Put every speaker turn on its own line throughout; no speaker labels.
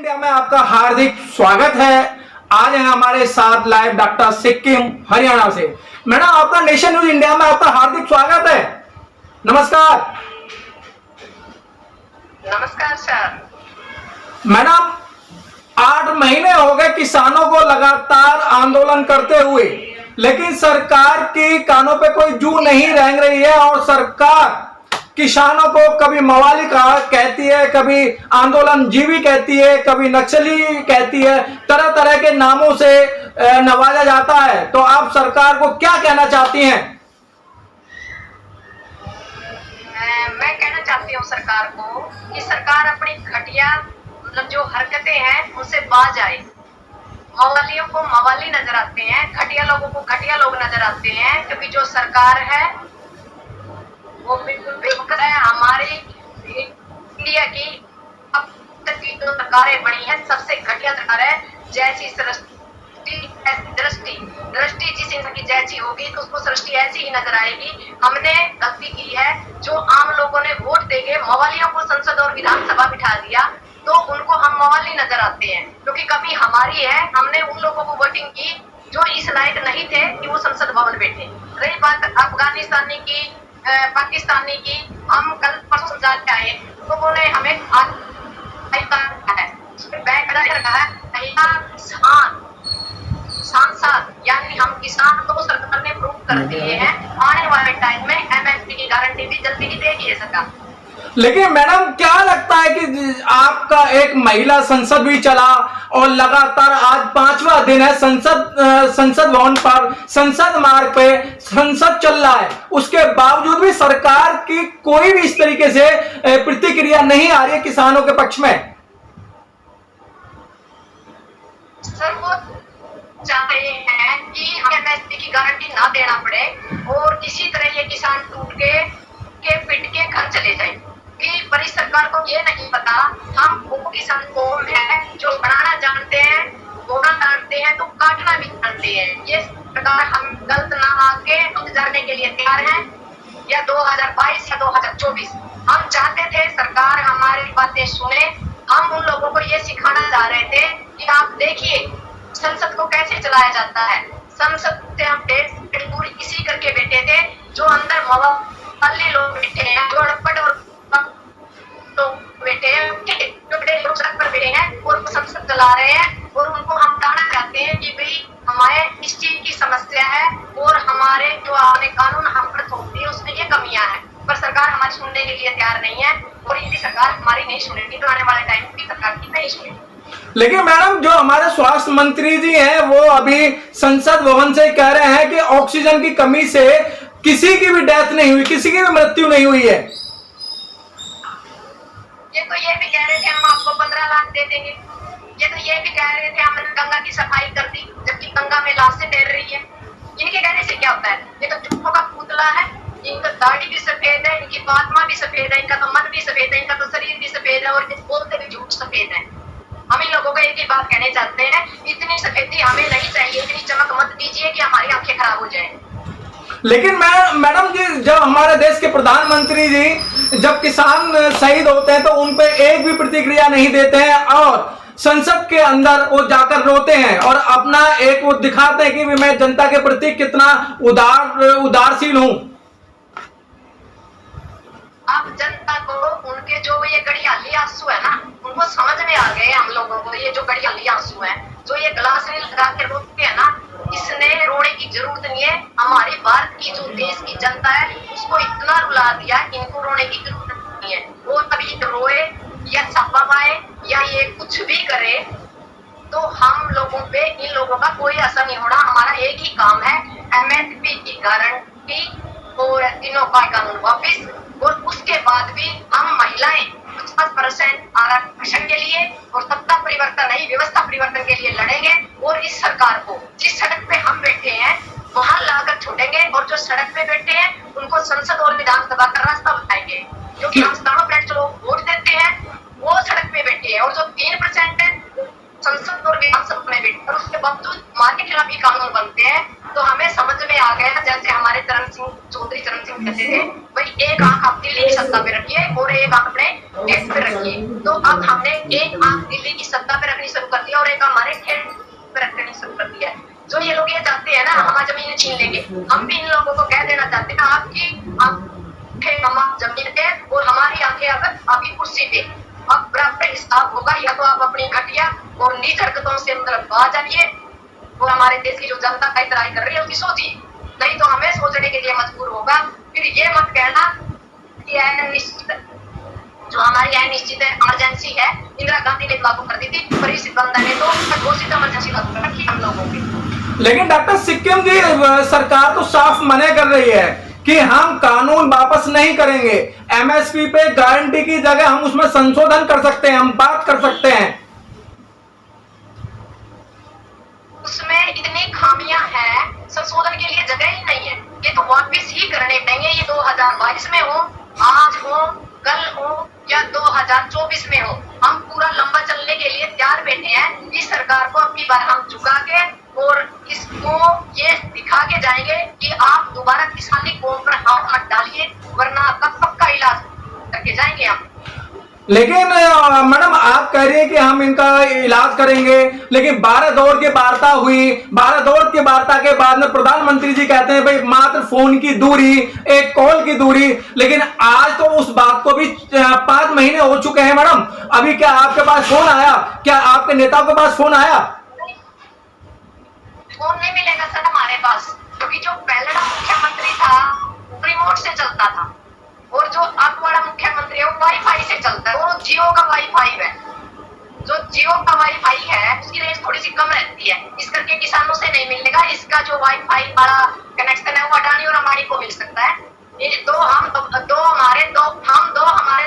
India में आपका हार्दिक स्वागत है। आज है हमारे साथ लाइव डॉक्टर सिक्किम हरियाणा से। मैडम, आपका नेशन न्यूज इंडिया में आपका हार्दिक स्वागत है। नमस्कार।
नमस्कार सर।
मैडम, 8 महीने हो गए किसानों को लगातार आंदोलन करते हुए, लेकिन सरकार की कानों पे कोई जू नहीं रेंग रही है और सरकार किसानों को कभी मवाली कहती है, कभी आंदोलन जीवी कहती है, कभी नक्सली कहती है, तरह तरह के नामों से नवाजा जाता है। तो आप सरकार को क्या कहना चाहती हैं?
मैं कहना चाहती हूँ सरकार को कि सरकार अपनी घटिया मतलब जो हरकतें हैं उनसे बाज आए। मवालियों को मवाली नजर आते हैं, घटिया लोगों को घटिया लोग नजर आते हैं, क्योंकि जो सरकार है वो बिल्कुल बेवकूफ है। हमारी इंडिया की अब तक की जो सरकारें बनी है सबसे घटिया सरकार है। जैसी दृष्टि जिस इंसान की जैसी होगी तो उसको सृष्टि ऐसी ही नजर आएगी। हमने गलती की है, जो आम लोगों ने वोट देके मवालियों को संसद और विधानसभा बिठा दिया तो उनको हम मवाली नजर आते हैं, क्योंकि कमी हमारी है। हमने उन लोगों को वोटिंग की जो इस लायक नहीं थे कि वो संसद भवन बैठे। रही बात अफगानिस्तानी की, पाकिस्तानी की, हम कल परसों समझा के आए तो उन्होंने हमें सांसद यानी हम किसान तो सरकार ने प्रूव कर दिए हैं। आने वाले टाइम में एमएसपी की गारंटी भी जल्दी ही देगी है सरकार।
लेकिन मैडम, क्या लगता है कि आपका एक महिला संसद भी चला और लगातार आज 5वां दिन है संसद भवन पर, संसद मार्ग पे संसद चल रहा है, उसके बावजूद भी सरकार की कोई भी इस तरीके से प्रतिक्रिया नहीं आ रही है किसानों के पक्ष में।
सर वो चाहते हैं कि हमें एमएसपी की गारंटी ना देना पड़े और किसी तरह ये किसान टूट के पिट के घर चले जाए। कि बड़ी सरकार को ये नहीं पता हम वो किसान कौम है जो बनाना जानते हैं, बोना जानते हैं तो काटना भी जानते हैं। ये सरकार हम गलत ना आके हम जानने के लिए तैयार हैं, या 2022 या 2024 हम चाहते थे सरकार हमारी बातें सुने। हम उन लोगों को ये सिखाना चाह रहे थे कि आप देखिए संसद को कैसे चलाया जाता है। संसद से हम डेढ़ पूरी इसी करके बैठे थे, जो अंदर मवाली लोग बैठे हैं, जो अनपढ़ और बैठे हैं, टुकड़े लोग सड़क पर बैठे हैं और संसद चला रहे हैं। और उनको हम बताना चाहते हैं कि भाई हमारे इस चीज की समस्या है और हमारे जो आपने कानून हम पर थोप दिए उसमें ये कमियां हैं, पर सरकार हमारी सुनने के लिए तैयार नहीं है। और यदि सरकार हमारी नहीं सुनेगी तो आने वाले टाइम में सरकार की नहीं सुनेगी।
लेकिन मैडम, जो हमारे स्वास्थ्य मंत्री जी हैं वो अभी संसद भवन से कह रहे हैं कि ऑक्सीजन की कमी से किसी की भी डेथ नहीं हुई, किसी की भी मृत्यु नहीं हुई है।
ये भी कह रहे थे हम आपको 15 लाख दे देंगे। ये भी कह रहे थे हमने गंगा की सफाई कर दी, जबकि गंगा में लाशें तैर रही है। इनके कहने से क्या होता है? ये तो झूठों का पुतला है। इनका दाढ़ी भी सफेद है, इनकी आत्मा भी सफेद है, इनका तो मन भी सफेद है, इनका तो शरीर भी सफेद है और बोलते भी झूठ सफेद है। हम इन लोगों को एक ही बात कहने चाहते हैं, इतनी सफेदी हमें नहीं चाहिए, इतनी चमक मत दीजिए कि हमारी आंखें खराब हो जाए।
लेकिन मैडम जी, जब हमारे देश के प्रधानमंत्री जी जब किसान शहीद होते हैं तो उन पे एक भी प्रतिक्रिया नहीं देते हैं और संसद के अंदर वो जाकर रोते हैं और अपना एक वो दिखाते हैं कि मैं जनता के प्रति कितना उदारशील हूं।
अब जनता को उनके जो ये गड़ियाली आंसू है ना, उनको समझ में आ गए हम लोगों को। ये जो गड़ियाली आंसू है, जो ये ग्लास में लगा के रोते हैं ना, इसने रोने की जरूरत नहीं है। हमारी भारत की जो देश की जनता है उसको इतना रुला दिया, इनको रोने की जरूरत नहीं है। वो तभी रोए या छापा पाए या ये कुछ भी करे तो हम लोगों पे इन लोगों का कोई असर नहीं होना। हमारा एक ही काम है, एमएसपी की गारंटी और तीनों का कानून वापिस। और उसके बाद भी हम महिलाएं 50% आरक्षण के लिए और सत्ता परिवर्तन नहीं व्यवस्था परिवर्तन के लिए लड़ेंगे। और इस सरकार को जिस सड़क पे हम बैठे हैं वहां लाकर छोड़ेंगे और जो सड़क पे बैठे हैं उनको संसद और विधानसभा का रास्ता बताएंगे, क्योंकि हम सत्तारूढ़ फ्लैट जो वोट देते हैं वो सड़क पे बैठे हैं और जो 3% है संसद और विधानसभा में बैठे और उसके बावजूद हमारे खिलाफ ही कानून बनते हैं। तो हमें समझ में आ गया, जैसे हमारे चरण सिंह चौधरी कहते थे, भाई एक आंख आप दिल्ली की सत्ता पे रखिए और एक आंख अपने टेस्ट पे रखिए। तो अब हमने एक आंख दिल्ली की सत्ता पे रखनी शुरू कर दी और एक हमारे टेस्ट पे रखनी शुरू कर दिया है। जो ये लोग ये चाहते हैं ना हमारी जमीन छीन लेंगे, हम भी इन लोगों को कह देना चाहते हैं आपकी आंखें हमारी जमीन पे और हमारी आंखें अब आपकी कुर्सी पे। अब बराबर हिसाब होगा, या तो आप अपनी घटिया और नीच हरकतों से मतलब बाज आइए और हमारे देश की जो जनता का इतराई कर रही है उसकी सोचिए, नहीं तो हमें सोचने के लिए मजबूर होगा। फिर ये मत कहना कि यह निश्चित जो हमारी यह निश्चित है इमरजेंसी है, इंदिरा गांधी ने लागू कर दी थी, परिषद बंदा ने तो घोषित इमरजेंसी लागू कर रखी हम लोगों की।
लेकिन डॉक्टर सिक्किम की सरकार तो साफ मना कर रही है कि हम कानून वापस नहीं करेंगे, एमएसपी पे गारंटी की जगह हम उसमें संशोधन कर सकते हैं, हम बात कर सकते हैं।
उसमें इतनी खामियां हैं, संशोधन के लिए जगह ही नहीं है। ये तो वापस ही करने पड़ेंगे, ये 2022 में हो, आज हो, कल हो या 2024 में हो, हम पूरा लंबा चलने के लिए तैयार बैठे हैं। इस सरकार को अपनी बार हम झुका के और इसको ये दिखा के जाएंगे कि आप दोबारा किसानी कौम पर हाथ मत डालिए, वरना आपका पक्का इलाज करके जाएंगे हम।
लेकिन मैडम आप कह रही है कि हम इनका इलाज करेंगे, लेकिन 12 दौर की वार्ता हुई, 12 दौर की वार्ता के बाद में प्रधानमंत्री जी कहते हैं भाई मात्र फोन की दूरी, एक कॉल की दूरी, लेकिन आज तो उस बात को भी 5 महीने हो चुके हैं मैडम। अभी क्या आपके पास फोन आया, क्या आपके नेताओं के पास फोन आया?
फोन नहीं मिलेगा सर हमारे पास, क्योंकि जो पहला मुख्यमंत्री था रिमोट से चलता था और जो अब वाला मुख्यमंत्री है वो वाईफाई से चलता है, वो जियो का वाईफाई है। जो जियो का वाईफाई है उसकी रेंज थोड़ी सी कम रहती है, इस करके किसानों से नहीं मिलेगा। इसका जो वाईफाई वाला कनेक्शन है वो अडानी और अंबानी को मिल सकता है। ये दो हमारे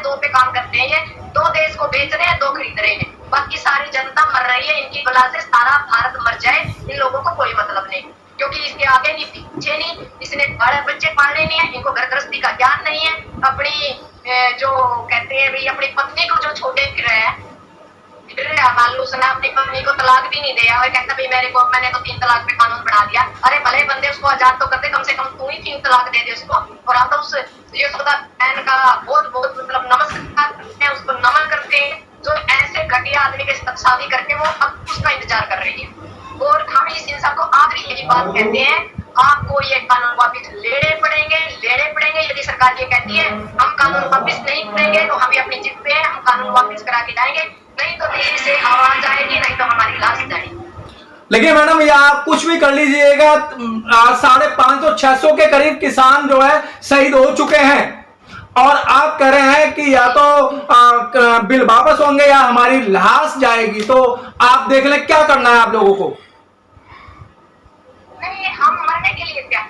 दो पे काम करते हैं, ये 2 देश को बेच रहे हैं, 2 खरीद रहे हैं, बाकी सारी जनता मर रही है। इनकी बला से सारा भारत मर जाए, इन लोगों को कोई मतलब नहीं, क्योंकि इसके आगे नहीं पीछे नहीं, इसने बड़े बच्चे पालने नहीं है, इनको घर गृहस्थी का ज्ञान नहीं है। अपनी जो कहते हैं भाई अपनी पत्नी को जो छोटे फिर रहे हैं, मान लो उसने अपनी पत्नी को तलाक भी नहीं दिया और कहता भाई मैंने तो 3 तलाक पे कानून बना दिया। अरे भले बंदे उसको आजाद तो करते, कम से कम तू ही 3 तलाक दे दे उसको। और आप तो उस यशोदा बहन का बहुत मतलब नमस्कार करते हैं, उसको नमन करते हैं, जो ऐसे घटिया आदमी के साथ शादी करके वो अब उसका इंतजार कर रही है। और हम इस इंसान को आज भी यही बात कहते हैं, आपको ये कानून वापिस लेने पड़ेंगे। यदि सरकार ये कहती है हम कानून वापिस नहीं करेंगे तो हम भी अपनी जिद पे हैं, हम कानून वापिस करा के जाएंगे, नहीं तो दिल्ली से आवाज आएगी, नहीं तो हमारी लाश जाएगी।
लेकिन मैडम ये आप कुछ भी कर लीजिएगा, 550-600 के करीब किसान जो है शहीद हो चुके हैं और आप कह रहे हैं कि या तो बिल वापस होंगे या हमारी लाश जाएगी। तो आप देख लें क्या करना है आप लोगों को।
नहीं, हम मरने के लिए क्या,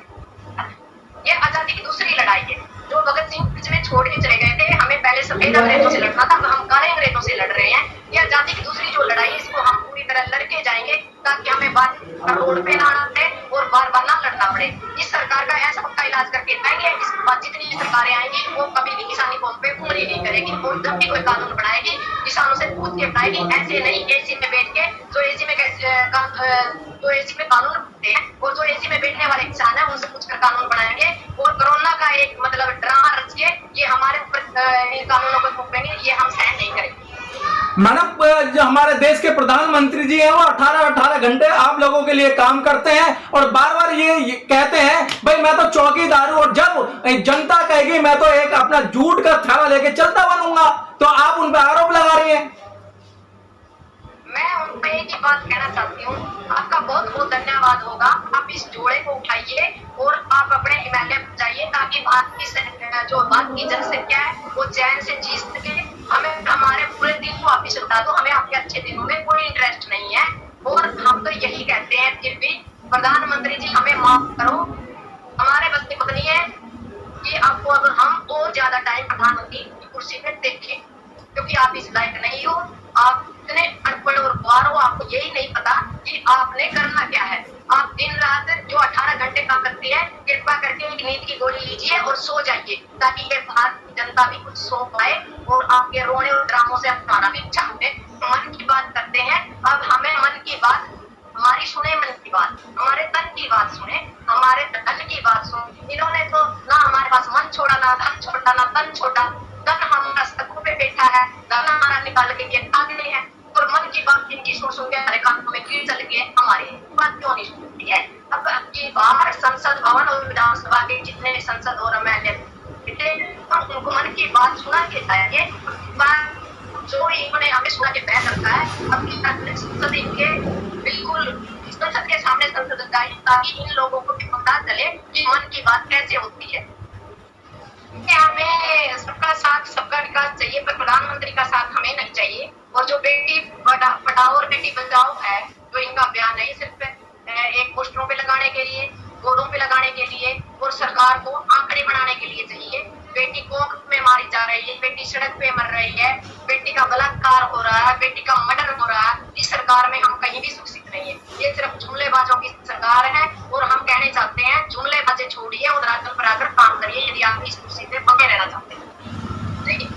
ये आजादी की दूसरी लड़ाई है जो भगत सिंह बीच में छोड़ के चले गए थे। हमें पहले सफेद अंग्रेजों से लड़ना था, हम काले अंग्रेजों से लड़ रहे हैं। ये आजादी की दूसरी जो लड़ाई है इसको हम पूरी तरह लड़के जाएंगे, ताकि हमें बार रोड पे ना आना पड़े और बार बार ना लड़ना पड़े। इस सरकार का ऐसा पक्का इलाज करके जाएंगे, इसके बाद जितनी सरकारें आएंगी वो कभी भी किसानी कौम पे उंगली नहीं करेगी और जब भी कोई कानून बनाएगी किसानों से पूछ के बनाएगी। ऐसे नहीं एसी में बैठ के जो एसी में कानून बनते हैं और जो एसी में बैठने वाले किसान है उनसे पूछकर कानून बनाएंगे। और कोरोना का एक मतलब ड्रामा रच के ये हमारे ऊपर इन कानूनों को थोपेंगे, ये हम सहन नहीं करेंगे।
मैडम जो हमारे देश के प्रधानमंत्री जी हैं वो 18 घंटे आप लोगों के लिए काम करते हैं और बार बार ये कहते हैं भाई मैं तो चौकीदार हूं, और जब जनता कहेगी मैं तो एक अपना जूट का थैला लेके चलता बनूंगा, तो आप उन पर आरोप लगा रही हैं।
मैं उनको एक ही बात कहना चाहती हूँ, आपका बहुत बहुत धन्यवाद होगा। आप इस जोड़े को उठाइए और आप अपने हिमालय पर जाइए, ताकि भारत की जनसंख्या है वो चैन से जी सके। हमें हमारे पूरे दिन को वापिस लौटा दो, हमें आपके अच्छे दिनों में कोई इंटरेस्ट नहीं है। और हम तो यही कहते हैं फिर भी प्रधानमंत्री जी हमें माफ करो, हमारे बस की पत्नी है कि आपको अब हम और ज्यादा टाइम प्रधानमंत्री की कुर्सी पे देखें, क्योंकि आप इस लायक नहीं हो। आप इतने अनपढ़ और गवार हो, आपको यही नहीं पता कि आपने करना क्या है। आप दिन रात जो 18 घंटे काम करते हैं, कृपा करके एक नींद की गोली लीजिए और सो जाइए, ताकि ये भारत की जनता भी कुछ सो पाए और आपके रोने और ड्रामों से हमारा भी अच्छा होने। मन की बात करते हैं, अब हमें मन की बात हमारी सुने, मन की बात हमारे तन की बात सुने, हमारे दल की बात सुने। इन्होंने तो ना हमारे पास मन छोड़ा ना धन छोड़ा ना तन छोड़ा, धन हमारा सड़कों पे बैठा है, धन हमारा निकाल के ये टांगने हैं, और मन की बात इनकी सुन सुन के हमारे कानों में कीड़ चल गई है, हमारी बात क्यों नहीं सुनती है। अब की बार संसद भवन और विधानसभा के जितने संसद और एमएलए उनको मन की बात सुना के चाहिए, जो इन्होंने हमें सुना के बैठ रखा है, अपनी संसद इनके बिल्कुल संसद के सामने संसद लगाई, ताकि इन लोगों को भी पता चले कि मन की बात कैसे होती है। हमें सबका साथ सबका विकास चाहिए, पर प्रधानमंत्री का साथ हमें नहीं चाहिए। और जो बेटी पढ़ाओ और बेटी बचाओ है, जो इनका बयान नहीं सिर्फ एक पोस्टरों पे लगाने के लिए, बोर्डों पे लगाने के लिए और सरकार को आंकड़े बनाने के लिए चाहिए। बेटी कोख में मारी जा रही है, बेटी सड़क पे मर रही है, बेटी का बलात्कार हो रहा है, बेटी का मर्डर हो रहा है, इस सरकार में हम कहीं भी सुरक्षित नहीं है। ये सिर्फ जुमलेबाजों की सरकार है, और हम कहने चाहते हैं जुमलेबाजी छोड़िए और राजन पर आकर काम करिए, यदि आप इस कुर्सी पे बने रहना चाहते हैं।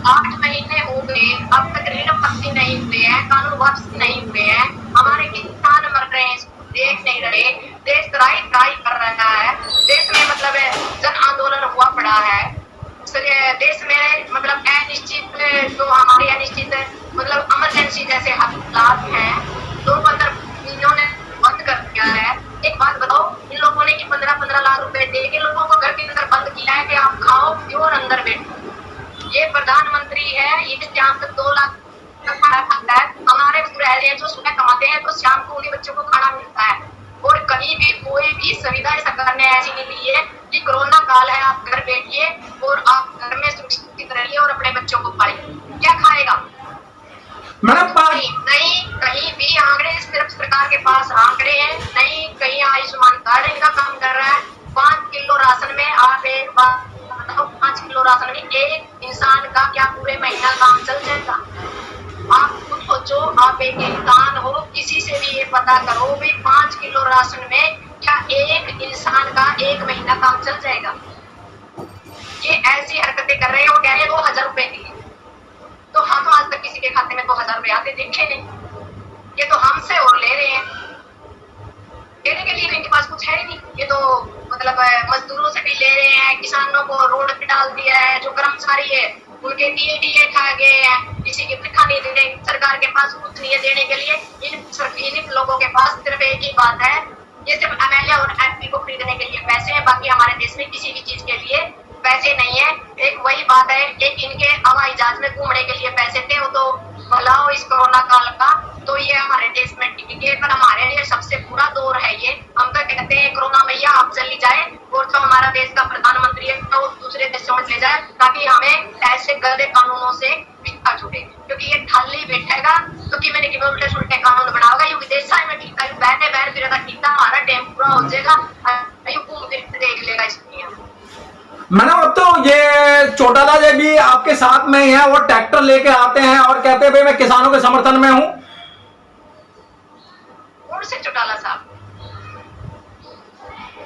8 महीने हो गए, अब तक ऋण वापसी नहीं हुए हैं, कानून वापसी नहीं हुए हैं, हमारे किसान मर रहे हैं, देख नहीं रहे, देश त्राही कर रहा है, देश में मतलब जन आंदोलन हुआ पड़ा है, देश में मतलब अनिश्चित, जो हमारी अनिश्चित मतलब इमरजेंसी जैसे हालात हैं, 2-15 महीनों ने बंद कर दिया है। एक बात बताओ, इन लोगों ने कि 15-15 लाख रुपए दे के लोगों को घर के अंदर बंद किया है कि आप खाओ पियो और अंदर बैठो। ये प्रधानमंत्री है, ये शाम तक 2 लाख खाना खाता है। हमारे बुजुर्ग जो सुबह कमाते हैं तो शाम को उन्हीं बच्चों को खाना मिलता है, और कहीं भी कोई भी सुविधा सरकार ने ऐसी नहीं दी है कि कोरोना काल है आप घर बैठिए और आप घर में सुरक्षित रहिए और अपने बच्चों को पालिए। क्या खाएगा नहीं, कहीं भी आंकड़े सिर्फ सरकार के पास आंकड़े हैं, नहीं कहीं आयुष्मान कार्ड इनका काम कर रहा है। 5 किलो राशन में आप एक बात बताओ, 5 किलो राशन में एक इंसान का क्या पूरे महीना काम चल जाएगा? आप खुद सोचो, आप एक इंसान हो, किसी से भी ये पता करो भी 5 किलो राशन में क्या एक इंसान का एक महीना काम चल जाएगा? ये ऐसी हरकतें कर रहे हैं, वो कह रहे हैं 2000 रुपए के लिए, तो हम तो आज तक किसी के खाते में 2000 रुपए आते देखे नहीं। ये तो हमसे और ले रहे हैं, देने के लिए इनके पास कुछ है ही नहीं। ये तो मतलब मजदूरों से भी ले रहे हैं, किसानों को रोड पे डाल दिया है, जो कर्मचारी है उनके डीए खा गए हैं, किसी की तनख्वाह नहीं दे रहे, सरकार के पास कुछ नहीं है देने के लिए। इन लोगों के पास सिर्फ एक ही बात है, ये सिर्फ एमएलए और एमपी को खरीदने के लिए पैसे हैं, बाकी हमारे देश में किसी भी चीज के लिए पैसे नहीं है। एक वही बात है, एक इनके हवाई जहाज में घूमने के लिए पैसे थे, वो तो भलाओ इस कोरोना काल का, तो ये हमारे देश में टिक गए, पर हमारे लिए सबसे बुरा दौर है ये। हम तो कहते हैं कोरोना मैया आप चली जाए, और जो हमारा देश का प्रधानमंत्री है तो दूसरे देश समझ ले जाए, ताकि हमें ऐसे गंदे कानूनों से पीछा छूटे। क्योंकि ये ठाली बैठेगा तो कि मैंने कि उल्टे सुलटे कानून बनाओगा, यू विदेश में ठीक है, बहने बहन फिर कितना हमारा टाइम पूरा हो जाएगा, यू देख लेगा इस दुनिया।
मैडम, अब तो ये चौटाला जी भी आपके साथ में ही है, वो ट्रैक्टर लेके आते हैं और कहते हैं भाई मैं किसानों के समर्थन में हूं।
कौन से चौटाला साहब?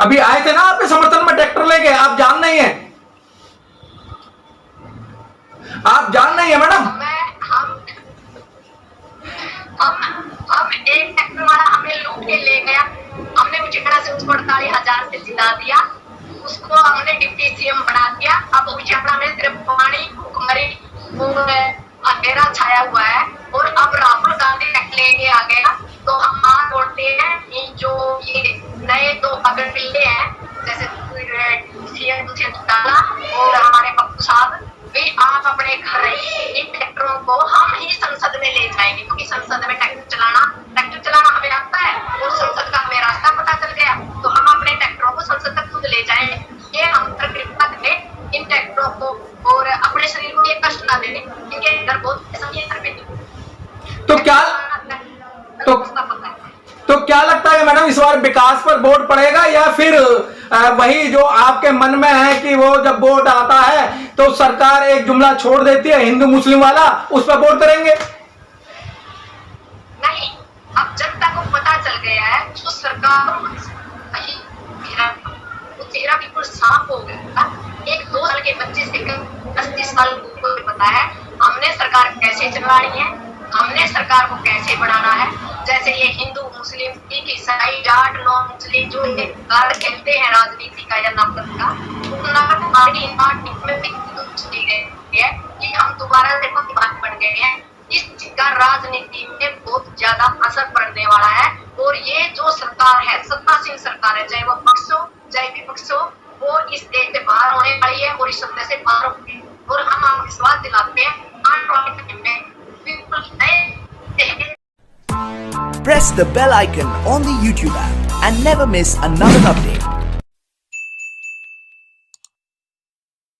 अभी आए थे ना आपके समर्थन में ट्रैक्टर लेके, आप जान नहीं है? आप जान नहीं है मैडम?
हम एक ट्रैक्टर वाला हमें लूट के ले गया, हमने मुझे से उसको 48,000 से जिता दिया, उसको हमने डिप्टी सीएम बना दिया। अब उछाड़ा में सिर्फ पानी भूखमरी और अंधेरा छाया हुआ है, और अब राहुल गांधी लेके आ गया, तो हम हाथ जोड़ते हैं जो ये नए 2 अगर पिल्ले हैं, जैसे सीएम चौटाला और हमारे पप्पू साहब भी, आप अपने घर इन ट्रैक्टरों को हम ही संसद में ले जाएंगे, क्योंकि संसद में ट्रैक्टर चलाना हमें आता है, और संसद का हमें रास्ता पता चल गया, तो हम अपने ट्रैक्टरों को संसद तक खुद ले जाएंगे। ये हम कृपया करें इन ट्रैक्टरों को, और अपने शरीर को ये कष्ट ना देने, इनके घर बहुत पैसा है, घर पे
तो क्या लगता है मैडम, इस बार विकास पर वोट पड़ेगा, या फिर वही जो आपके मन में है कि वो जब वोट आता है तो सरकार एक जुमला छोड़ देती है हिंदू मुस्लिम वाला, उस पर वोट करेंगे?
नहीं, अब जनता को पता चल गया है, जो सरकार चेहरा बिल्कुल साफ हो गया। एक 2 साल के बच्चे से 30 साल को पता है हमने सरकार कैसे चलानी है, हमने सरकार को कैसे बढ़ाना है। जैसे ये हिंदू मुस्लिम सिख ईसाई जाट नॉन मुस्लिम जो कार्ड खेलते हैं राजनीति का या नफरत का, हमारी पार्टी में भी की गई है कि हम दोबारा से पक्षपात बन गए हैं। इसका राजनीति में बहुत ज्यादा असर पड़ने वाला है और ये जो सरकार है, सत्तासीन सरकार है, चाहे वो पक्ष हो चाहे विपक्ष हो, वो इस देश से बाहर होने वाली है और इस सत्ता से बाहर होगी। और हम विश्वास दिलाते हैं आने वाले टाइम में बिल्कुल नए
Press the bell icon on the YouTube app and never miss another update.